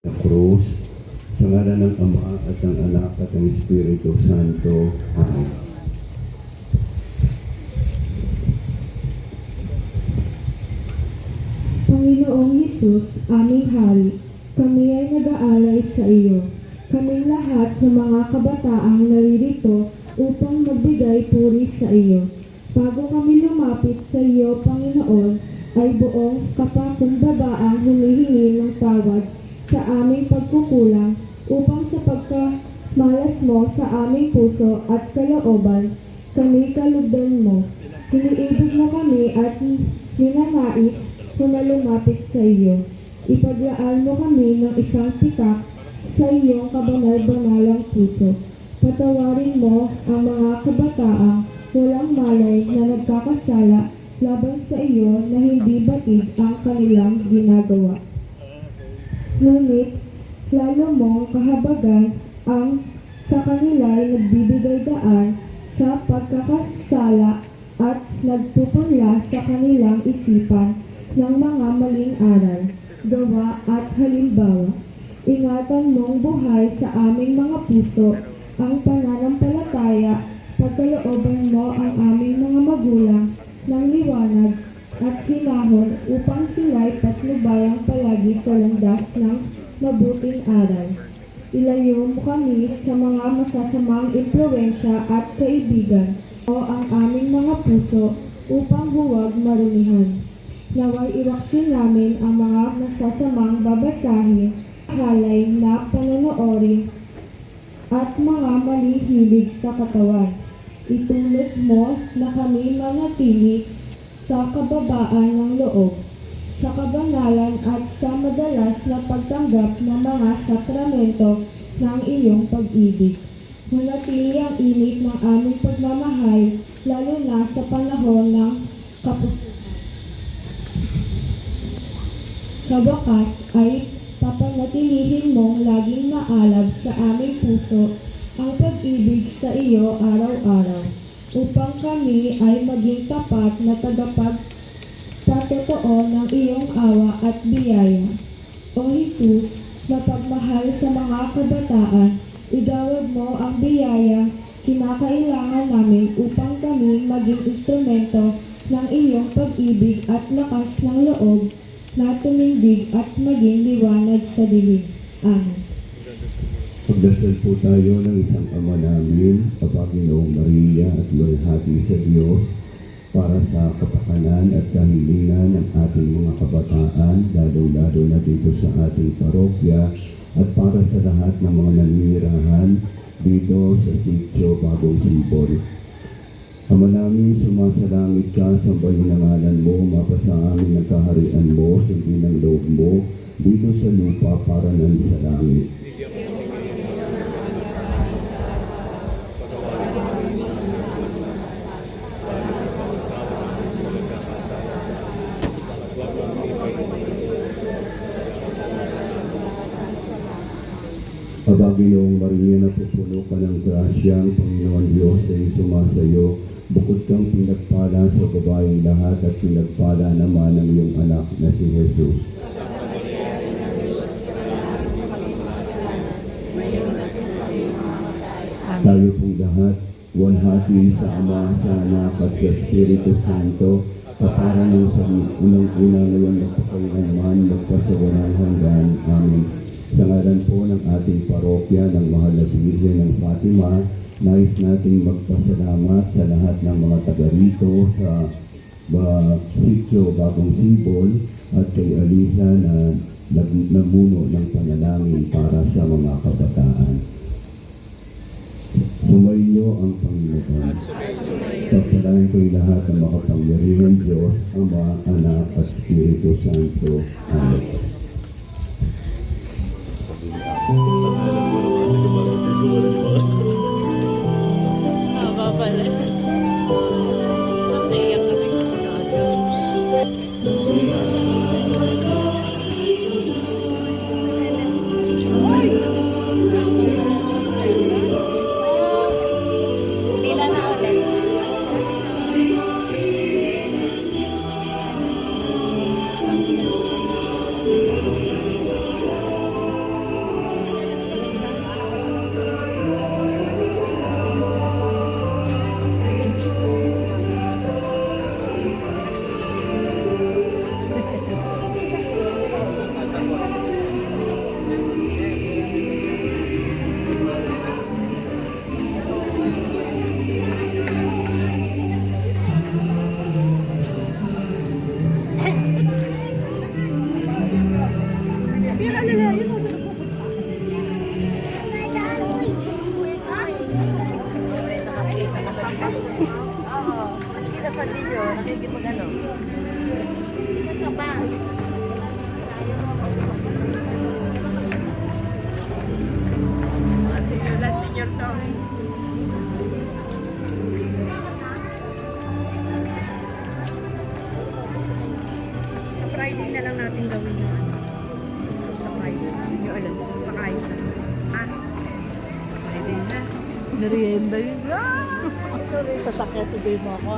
na krus, sa ngalan ng Ama at ng Anak at ng Espiritu Santo. Amen. Panginoong Hesus, aming Hari, kami ay nag-aalay sa iyo. Kaming lahat ng mga kabataang naririto upang magbigay puri sa iyo. Bago kami lumapit sa iyo, Panginoon, ay buong kapakumbabaang humihingi ng tawad sa aming pagkukulang upang sa pagkamalas mo sa aming puso at kalooban, kami kalugdan mo. Iniibig mo kami at ninanais na lumapit sa iyo. Ipaglaan mo kami ng isang pikak sa iyong kabanal-banalang puso. Patawarin mo ang mga kabataang walang malay na nagkakasala laban sa iyo na hindi batid ang kanilang ginagawa. Ngunit, lalo mong kahabagan ang sa kanila ay nagbibigay daan sa pagkakasala at nagpupunla sa kanilang isipan ng mga maling aral, gawa at halimbawa. Ingatan mong buhay sa aming mga puso ang pananampalataya, pagkalooban mo ang aming mga magulang ng liwanag at hinahon upang sila'y patnubayang palagi sa landas ng mabuting aral. Ilayo mo kami sa mga masasamang impluwensya at kaibigan o ang aming mga puso upang huwag marumihan. Naway iwaksin namin ang mga masasamang babasahin, halay na panonoorin at mga malihilig sa katawan. Itulot mo na kami manatili sa kababaan ng loob, sa kabanalan at sa madalas na pagtanggap ng mga sakramento ng iyong pag-ibig. Manatili ang init ng aming pagmamahal, lalo na sa panahon ng kapusuhan. Sa wakas ay papanatilihin mong laging maalab sa aming puso ang pag-ibig sa iyo araw-araw, upang kami ay maging tapat na tagapagpatotoo ng iyong awa at biyaya. O Jesus, mapagmahal sa mga kabataan, igawad mo ang biyaya kinakailangan namin upang kami maging instrumento ng iyong pag-ibig at lakas ng loob na tumindig at maging liwanag sa dilim. Amen. Pagdasal po tayo ng isang Ama namin, Panginoong Maria at luwalhati sa Diyos, para sa kapakanan at kahilingan ng ating mga kabataan, lalo-lalo na dito sa ating parokya, at para sa lahat ng mga nanirahan dito sa Sitio Bagong Sibol. Ama namin, sumasalangit ka, sambahin ang ngalan mo, mapasa amin ang kaharian mo, sundin ang loob mo, dito sa lupa para nan sa langit. Paginoong Maria, napupuno ka ng grasya, ang Panginoon Diyos ay sumasayo. Bukod kang pinagpala sa babaeng lahat at pinagpala naman ang iyong anak na si Jesus. Tayo pong lahat, walhati sa Ama, sa Anak at sa Espiritu Santo, kapara ng sa unang-una ngayon magpakailanman, magpasawalang hanggan. Amen. Sa ngalan po ng ating parokya ng Mahal na Birhen ng Fatima, nais nating magpasalamat sa lahat ng mga taga rito sa Sitio Bagong Sibol at kay Alisa na namuno ng panalangin para sa mga kabataan. Sumainyo ang Panginoon. Pagpalain ko'y lahat ng makapangyarihan Diyos, Ama, Anak at Espiritu Santo. Amen. Merienda yun. Sasakya si Dave mo ako.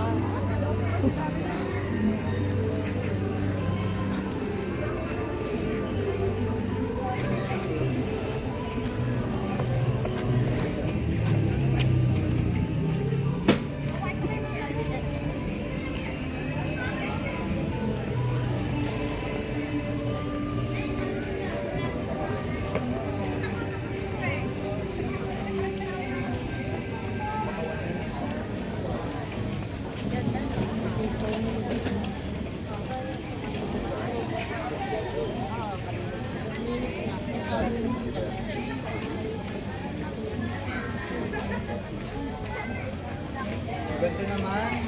Ganda naman.